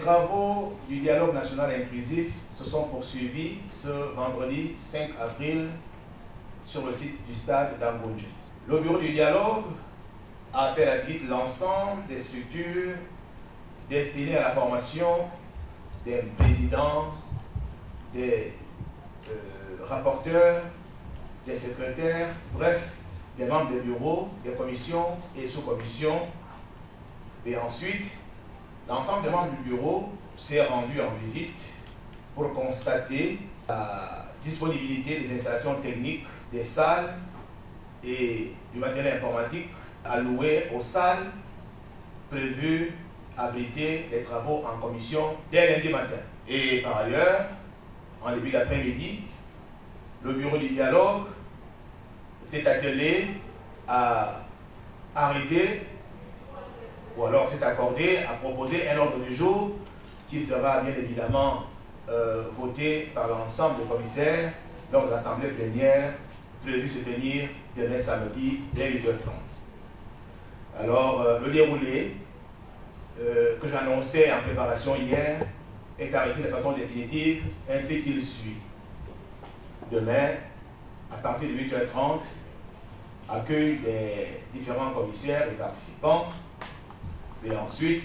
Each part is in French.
travaux du dialogue national inclusif se sont poursuivis ce vendredi 5 avril sur le site du stade d'Angonje. Le bureau du dialogue a fait à titre l'ensemble des structures destinées à la formation des présidents, des rapporteurs, des secrétaires, bref, des membres des bureaux, des commissions et sous-commissions. Et ensuite, l'ensemble des membres du bureau s'est rendu en visite pour constater la disponibilité des installations techniques, des salles et du matériel informatique alloué aux salles prévues abriter les travaux en commission dès lundi matin. Et par ailleurs, en début d'après-midi, le bureau du dialogue s'est attelé à arrêter ou alors s'est accordé à proposer un ordre du jour qui sera bien évidemment voté par l'ensemble des commissaires lors de l'assemblée plénière prévue se tenir demain samedi dès 8h30. Alors, le déroulé que j'annonçais en préparation hier est arrêté de façon définitive ainsi qu'il suit. Demain, à partir de 8h30, accueil des différents commissaires et participants. Et ensuite,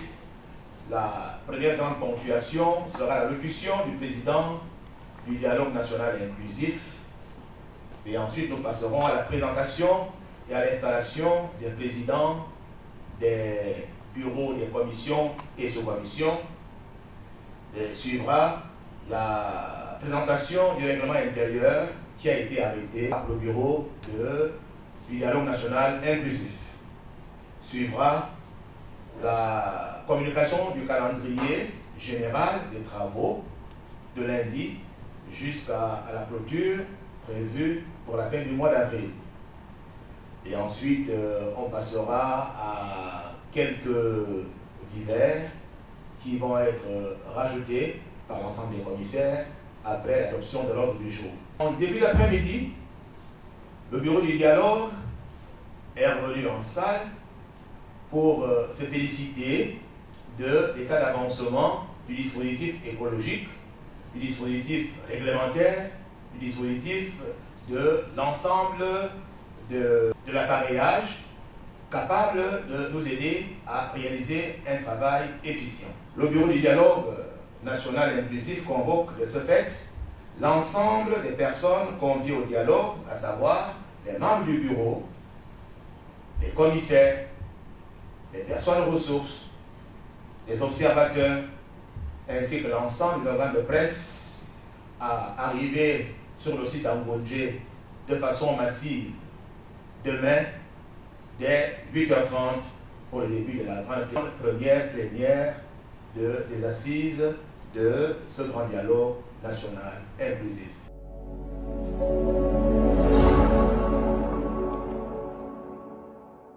la première grande ponctuation sera la locution du président du dialogue national inclusif. Et ensuite, nous passerons à la présentation et à l'installation des présidents des bureaux des commissions et sous-commissions. Suivra la présentation du règlement intérieur qui a été arrêté par le bureau du dialogue national inclusif. Suivra la communication du calendrier général des travaux de lundi jusqu'à la clôture prévue pour la fin du mois d'avril. Et ensuite, on passera à quelques divers qui vont être rajoutés par l'ensemble des commissaires après l'adoption de l'ordre du jour. En début d'après-midi, le bureau du dialogue est revenu en salle pour se féliciter de l'état d'avancement du dispositif écologique, du dispositif réglementaire, du dispositif de l'ensemble de l'appareillage capable de nous aider à réaliser un travail efficient. Le bureau du dialogue national inclusif convoque de ce fait l'ensemble des personnes conviées au dialogue, à savoir les membres du bureau, les commissaires, les personnes ressources, les observateurs, ainsi que l'ensemble des organes de presse à arriver sur le site d'Angonje de façon massive demain dès 8h30 pour le début de la première plénière des assises de ce grand dialogue national inclusif.